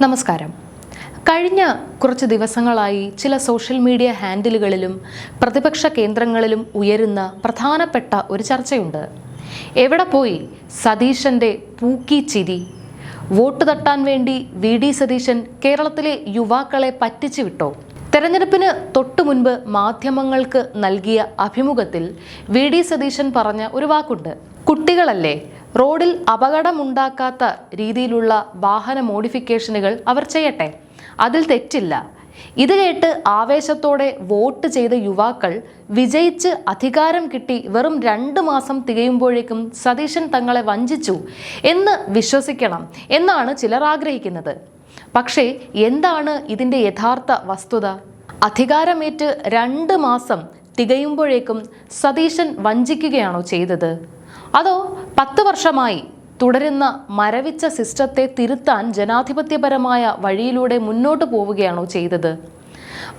നമസ്കാരം. കഴിഞ്ഞ കുറച്ച് ദിവസങ്ങളായി ചില സോഷ്യൽ മീഡിയ ഹാൻഡിലുകളിലും പ്രതിപക്ഷ കേന്ദ്രങ്ങളിലും ഉയരുന്ന പ്രധാനപ്പെട്ട ഒരു ചർച്ചയുണ്ട്. എവിടെ പോയി സതീശൻ്റെ പൂക്കി ചിരി? വോട്ട് തട്ടാൻ വേണ്ടി വി.ഡി. സതീശൻ കേരളത്തിലെ യുവാക്കളെ പറ്റിച്ചു വിട്ടോ? തെരഞ്ഞെടുപ്പിന് തൊട്ടു മുൻപ് മാധ്യമങ്ങൾക്ക് നൽകിയ അഭിമുഖത്തിൽ വി.ഡി. സതീശൻ പറഞ്ഞ ഒരു വാക്കുണ്ട്. കുട്ടികളല്ലേ, റോഡിൽ അപകടമുണ്ടാക്കാത്ത രീതിയിലുള്ള വാഹന മോഡിഫിക്കേഷനുകൾ അവർ ചെയ്യട്ടെ, അതിൽ തെറ്റില്ല. ഇത് കേട്ട് ആവേശത്തോടെ വോട്ട് ചെയ്ത യുവാക്കൾ വിജയിച്ച് അധികാരം കിട്ടി വെറും 2 മാസം തികയുമ്പോഴേക്കും സതീശൻ തങ്ങളെ വഞ്ചിച്ചു എന്ന് വിശ്വസിക്കണം എന്നാണ് ചിലർ ആഗ്രഹിക്കുന്നത്. പക്ഷേ എന്താണ് ഇതിൻ്റെ യഥാർത്ഥ വസ്തുത? അധികാരമേറ്റ് 2 മാസം തികയുമ്പോഴേക്കും സതീശൻ വഞ്ചിക്കുകയാണോ ചെയ്തത്? അതോ 10 വർഷമായി തുടരുന്ന മരവിച്ച സിസ്റ്റത്തെ തിരുത്താൻ ജനാധിപത്യപരമായ വഴിയിലൂടെ മുന്നോട്ട് പോവുകയാണോ ചെയ്തത്?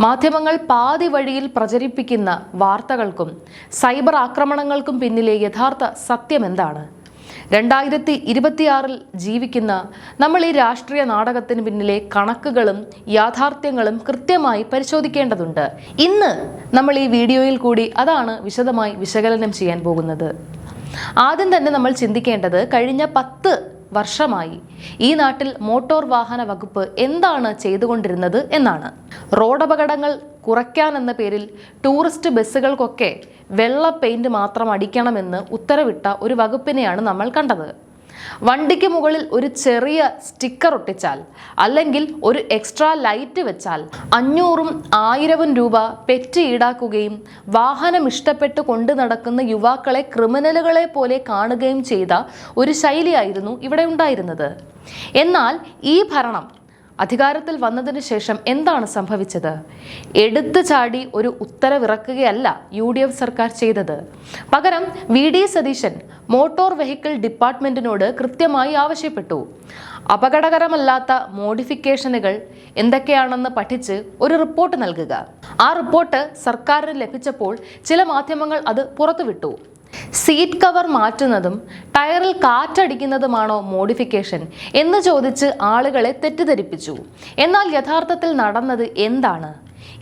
മാധ്യമങ്ങൾ പാതി വഴിയിൽ പ്രചരിപ്പിക്കുന്ന വാർത്തകൾക്കും സൈബർ ആക്രമണങ്ങൾക്കും പിന്നിലെ യഥാർത്ഥ സത്യം എന്താണ്? 2026 ജീവിക്കുന്ന നമ്മൾ ഈ രാഷ്ട്രീയ നാടകത്തിന് പിന്നിലെ കണക്കുകളും യാഥാർത്ഥ്യങ്ങളും കൃത്യമായി പരിശോധിക്കേണ്ടതുണ്ട്. ഇന്ന് നമ്മൾ ഈ വീഡിയോയിൽ കൂടി അതാണ് വിശദമായി വിശകലനം ചെയ്യാൻ പോകുന്നത്. ആദ്യം തന്നെ നമ്മൾ ചിന്തിക്കേണ്ടത് കഴിഞ്ഞ 10 വർഷമായി ഈ നാട്ടിൽ മോട്ടോർ വാഹന വകുപ്പ് എന്താണ് ചെയ്തുകൊണ്ടിരുന്നത് എന്നാണ്. റോഡപകടങ്ങൾ കുറയ്ക്കാൻ എന്ന പേരിൽ ടൂറിസ്റ്റ് ബസ്സുകൾക്കൊക്കെ വെള്ള പെയിന്റ് മാത്രം അടിക്കണമെന്ന് ഉത്തരവിട്ട ഒരു വകുപ്പിനെയാണ് നമ്മൾ കണ്ടത്. വണ്ടിക്ക് മുകളിൽ ഒരു ചെറിയ സ്റ്റിക്കർ ഒട്ടിച്ചാൽ അല്ലെങ്കിൽ ഒരു എക്സ്ട്രാ ലൈറ്റ് വെച്ചാൽ 500ഉം 1000ഉം രൂപ പെറ്റി ഈടാക്കുകയും വാഹനം ഇഷ്ടപ്പെട്ട് കൊണ്ടു നടക്കുന്ന യുവാക്കളെ ക്രിമിനലുകളെ പോലെ കാണുകയും ചെയ്ത ഒരു ശൈലിയായിരുന്നു ഇവിടെ ഉണ്ടായിരുന്നത്. എന്നാൽ ഈ ഭരണം അധികാരത്തിൽ വന്നതിന് ശേഷം എന്താണ് സംഭവിച്ചത്? എടുത്തു ചാടി ഒരു ഉത്തരവിറക്കുകയല്ല UDF സർക്കാർ ചെയ്തത്. പകരം വി.ഡി. സതീശൻ മോട്ടോർ വെഹിക്കിൾ ഡിപ്പാർട്ട്മെന്റിനോട് കൃത്യമായി ആവശ്യപ്പെട്ടു. അപകടകരമല്ലാത്ത മോഡിഫിക്കേഷനുകൾ എന്തൊക്കെയാണെന്ന് പഠിച്ച് ഒരു റിപ്പോർട്ട് നൽകുക. ആ റിപ്പോർട്ട് സർക്കാരിന് ലഭിച്ചപ്പോൾ ചില മാധ്യമങ്ങൾ അത് പുറത്തുവിട്ടു. സീറ്റ് കവർ മാറ്റുന്നതും ടയറിൽ കാറ്റടിക്കുന്നതുമാണോ മോഡിഫിക്കേഷൻ എന്ന് ചോദിച്ച് ആളുകളെ തെറ്റിദ്ധരിപ്പിച്ചു. എന്നാൽ യഥാർത്ഥത്തിൽ നടന്നത് എന്താണ്?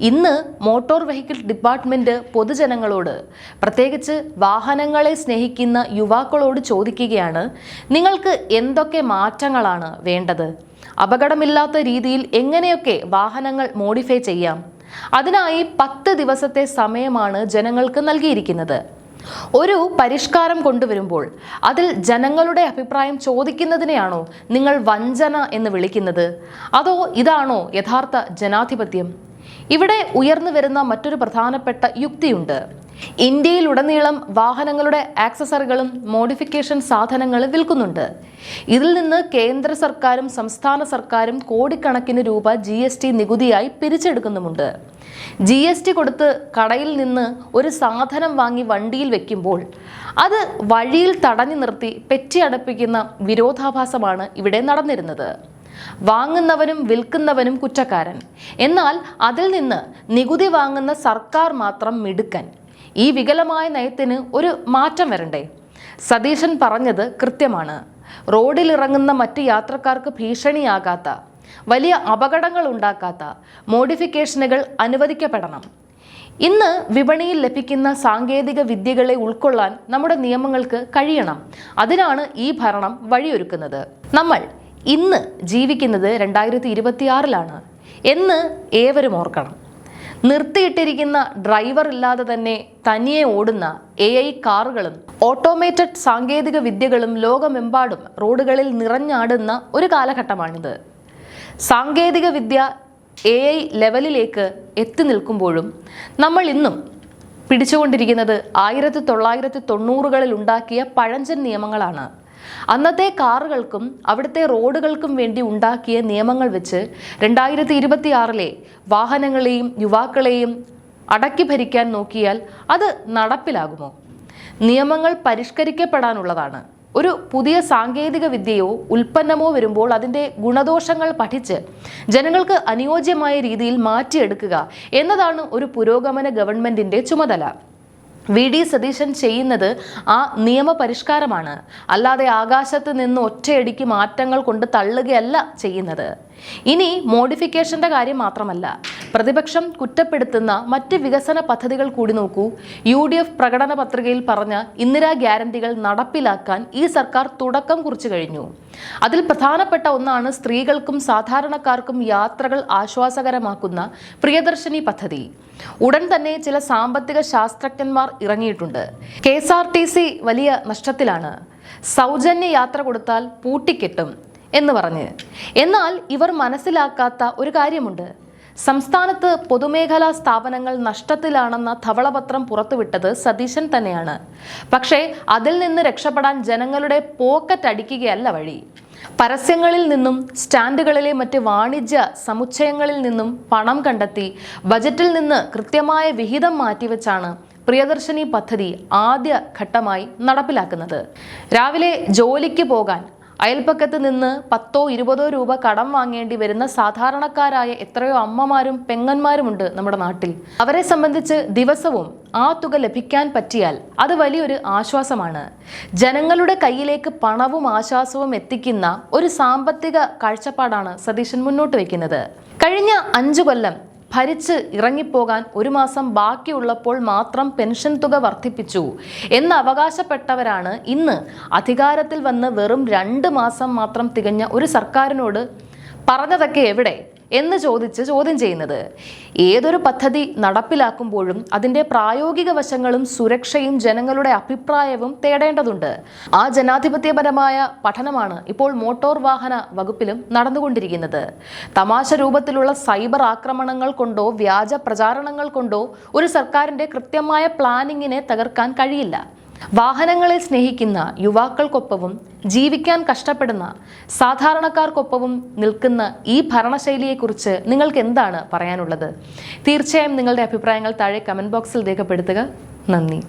ഇന്ന് മോട്ടോർ വെഹിക്കിൾ ഡിപ്പാർട്ട്മെന്റ് പൊതുജനങ്ങളോട്, പ്രത്യേകിച്ച് വാഹനങ്ങളെ സ്നേഹിക്കുന്ന യുവാക്കളോട് ചോദിക്കുകയാണ്, നിങ്ങൾക്ക് എന്തൊക്കെ മാറ്റങ്ങളാണ് വേണ്ടത്? അപകടമില്ലാത്ത രീതിയിൽ എങ്ങനെയൊക്കെ വാഹനങ്ങൾ മോഡിഫൈ ചെയ്യാം? അതിനായി 10 ദിവസത്തെ സമയമാണ് ജനങ്ങൾക്ക് നൽകിയിരിക്കുന്നത്. ഒരു പരിഷ്കാരം കൊണ്ടുവരുമ്പോൾ അതിൽ ജനങ്ങളുടെ അഭിപ്രായം ചോദിക്കുന്നതിനെയാണോ നിങ്ങൾ വഞ്ചന എന്ന് വിളിക്കുന്നത്? അതോ ഇതാണോ യഥാർത്ഥ ജനാധിപത്യം? ഇവിടെ ഉയർന്നു വരുന്ന മറ്റൊരു പ്രധാനപ്പെട്ട യുക്തിയുണ്ട്. ഇന്ത്യയിലുടനീളം വാഹനങ്ങളുടെ ആക്സസറികളും മോഡിഫിക്കേഷൻ സാധനങ്ങളും വിൽക്കുന്നുണ്ട്. ഇതിൽ നിന്ന് കേന്ദ്ര സർക്കാരും സംസ്ഥാന സർക്കാരും കോടിക്കണക്കിന് രൂപ GST നികുതിയായി പിരിച്ചെടുക്കുന്നുമുണ്ട്. GST കൊടുത്ത് കടയിൽ നിന്ന് ഒരു സാധനം വാങ്ങി വണ്ടിയിൽ വെക്കുമ്പോൾ അത് വഴിയിൽ തടഞ്ഞു നിർത്തി പെറ്റി അടപ്പിക്കുന്ന വിരോധാഭാസമാണ് ഇവിടെ നടന്നിരുന്നത്. വാങ്ങുന്നവനും വിൽക്കുന്നവനും കുറ്റക്കാരൻ, എന്നാൽ അതിൽ നിന്ന് നികുതി വാങ്ങുന്ന സർക്കാർ മാത്രം മിടുക്കൻ. ഈ വികലമായ നയത്തിന് ഒരു മാറ്റം വരണ്ടേ? സതീശൻ പറഞ്ഞത് കൃത്യമാണ്. റോഡിലിറങ്ങുന്ന മറ്റ് യാത്രക്കാർക്ക് ഭീഷണിയാകാത്ത, വലിയ അപകടങ്ങൾ ഉണ്ടാക്കാത്ത മോഡിഫിക്കേഷനുകൾ അനുവദിക്കപ്പെടണം. ഇന്ന് വിപണിയിൽ ലഭിക്കുന്ന സാങ്കേതിക വിദ്യകളെ ഉൾക്കൊള്ളാൻ നമ്മുടെ നിയമങ്ങൾക്ക് കഴിയണം. അതിനാണ് ഈ ഭരണം വഴിയൊരുക്കുന്നത്. നമ്മൾ ഇന്ന് ജീവിക്കുന്നത് 2026 എന്ന് ഏവരും ഓർക്കണം. നിർത്തിയിട്ടിരിക്കുന്ന ഡ്രൈവർ ഇല്ലാതെ തന്നെ തനിയെ ഓടുന്ന AI കാറുകളും ഓട്ടോമേറ്റഡ് സാങ്കേതിക വിദ്യകളും ലോകമെമ്പാടും റോഡുകളിൽ നിറഞ്ഞാടുന്ന ഒരു കാലഘട്ടമാണിത്. സാങ്കേതിക വിദ്യ AI ലെവലിലേക്ക് എത്തി നിൽക്കുമ്പോഴും നമ്മൾ ഇന്നും പിടിച്ചുകൊണ്ടിരിക്കുന്നത് 1990കളിൽ ഉണ്ടാക്കിയ പഴഞ്ചൻ നിയമങ്ങളാണ്. അന്നത്തെ കാറുകൾക്കും അവിടുത്തെ റോഡുകൾക്കും വേണ്ടി ഉണ്ടാക്കിയ നിയമങ്ങൾ വെച്ച് 2026 വാഹനങ്ങളെയും യുവാക്കളെയും അടക്കി ഭരിക്കാൻ നോക്കിയാൽ അത് നടപ്പിലാകുമോ? നിയമങ്ങൾ പരിഷ്കരിക്കപ്പെടാനുള്ളതാണ്. ഒരു പുതിയ സാങ്കേതിക വിദ്യയോ ഉൽപ്പന്നമോ വരുമ്പോൾ അതിൻ്റെ ഗുണദോഷങ്ങൾ പഠിച്ച് ജനങ്ങൾക്ക് അനുയോജ്യമായ രീതിയിൽ മാറ്റിയെടുക്കുക എന്നതാണ് ഒരു പുരോഗമന ഗവൺമെന്റിന്റെ ചുമതല. വി.ഡി. സതീശൻ ചെയ്യുന്നത് ആ നിയമപരിഷ്കാരമാണ്, അല്ലാതെ ആകാശത്ത് നിന്ന് ഒറ്റയടിക്ക് മാറ്റങ്ങൾ കൊണ്ട് തള്ളുകയല്ല ചെയ്യുന്നത്. ഇനി മോഡിഫിക്കേഷന്റെ കാര്യം മാത്രമല്ല, പ്രതിപക്ഷം കുറ്റപ്പെടുത്തുന്ന മറ്റ് വികസന പദ്ധതികൾ കൂടി നോക്കൂ. UDF പ്രകടന പത്രികയിൽ പറഞ്ഞ ഇന്ദിരാ ഗ്യാരണ്ടികൾ നടപ്പിലാക്കാൻ ഈ സർക്കാർ തുടക്കം കുറിച്ചു കഴിഞ്ഞു. അതിൽ പ്രധാനപ്പെട്ട ഒന്നാണ് സ്ത്രീകൾക്കും സാധാരണക്കാർക്കും യാത്രകൾ ആശ്വാസകരമാക്കുന്ന പ്രിയദർശിനി പദ്ധതി. ഉടൻ തന്നെ ചില സാമ്പത്തിക ശാസ്ത്രജ്ഞന്മാർ ഇറങ്ങിയിട്ടുണ്ട്. KSRTC വലിയ നഷ്ടത്തിലാണ്, സൗജന്യ യാത്ര കൊടുത്താൽ പൂട്ടിക്കെട്ടും എന്ന് പറഞ്ഞ്. എന്നാൽ ഇവർ മനസ്സിലാക്കാത്ത ഒരു കാര്യമുണ്ട്. സംസ്ഥാനത്ത് പൊതുമേഖലാ സ്ഥാപനങ്ങൾ നഷ്ടത്തിലാണെന്ന ധവളപത്രം പുറത്തുവിട്ടത് സതീശൻ തന്നെയാണ്. പക്ഷേ അതിൽ നിന്ന് രക്ഷപ്പെടാൻ ജനങ്ങളുടെ പോക്കറ്റ് അടിക്കുകയല്ല വഴി. പരസ്യങ്ങളിൽ നിന്നും സ്റ്റാൻഡുകളിലെ മറ്റ് വാണിജ്യ സമുച്ചയങ്ങളിൽ നിന്നും പണം കണ്ടെത്തി ബജറ്റിൽ നിന്ന് കൃത്യമായ വിഹിതം മാറ്റിവെച്ചാണ് പ്രിയദർശിനി പദ്ധതി ആദ്യ ഘട്ടമായി നടപ്പിലാക്കുന്നത്. രാവിലെ ജോലിക്ക് പോകാൻ അയൽപ്പക്കത്ത് നിന്ന് 10-20 രൂപ കടം വാങ്ങേണ്ടി വരുന്ന സാധാരണക്കാരായ എത്രയോ അമ്മമാരും പെങ്ങന്മാരുമുണ്ട് നമ്മുടെ നാട്ടിൽ. അവരെ സംബന്ധിച്ച് ദിവസവും ആ തുക ലഭിക്കാൻ പറ്റിയാൽ അത് വലിയൊരു ആശ്വാസമാണ്. ജനങ്ങളുടെ കയ്യിലേക്ക് പണവും ആശ്വാസവും എത്തിക്കുന്ന ഒരു സാമ്പത്തിക കാഴ്ചപ്പാടാണ് സതീശൻ മുന്നോട്ട് വയ്ക്കുന്നത്. കഴിഞ്ഞ 5 കൊല്ലം ഭരിച്ച് ഇറങ്ങിപ്പോകാൻ 1 മാസം ബാക്കിയുള്ളപ്പോൾ മാത്രം പെൻഷൻ തുക വർദ്ധിപ്പിച്ചു എന്ന് അവകാശപ്പെട്ടവരാണ് ഇന്ന് അധികാരത്തിൽ വന്ന് വെറും 2 മാസം മാത്രം തികഞ്ഞ ഒരു സർക്കാരിനോട് പറഞ്ഞതൊക്കെ എവിടെ എന്ന് ചോദ്യം ചെയ്യുന്നത്. ഏതൊരു പദ്ധതി നടപ്പിലാക്കുമ്പോഴും അതിൻ്റെ പ്രായോഗിക വശങ്ങളും സുരക്ഷയും ജനങ്ങളുടെ അഭിപ്രായവും തേടേണ്ടതുണ്ട്. ആ ജനാധിപത്യപരമായ പഠനമാണ് ഇപ്പോൾ മോട്ടോർ വാഹന വകുപ്പിലും നടന്നുകൊണ്ടിരിക്കുന്നത്. തമാശ രൂപത്തിലുള്ള സൈബർ ആക്രമണങ്ങൾ കൊണ്ടോ വ്യാജ പ്രചാരണങ്ങൾ കൊണ്ടോ ഒരു സർക്കാരിൻ്റെ കൃത്യമായ പ്ലാനിങ്ങിനെ തകർക്കാൻ കഴിയില്ല. വാഹനങ്ങളെ സ്നേഹിക്കുന്ന യുവാക്കൾക്കൊപ്പവും ജീവിക്കാൻ കഷ്ടപ്പെടുന്ന സാധാരണക്കാർക്കൊപ്പവും നിൽക്കുന്ന ഈ ഭരണശൈലിയെക്കുറിച്ച് നിങ്ങൾക്ക് എന്താണ് പറയാനുള്ളത്? തീർച്ചയായും നിങ്ങളുടെ അഭിപ്രായങ്ങൾ താഴെ കമന്റ് ബോക്സിൽ രേഖപ്പെടുത്തുക. നന്ദി.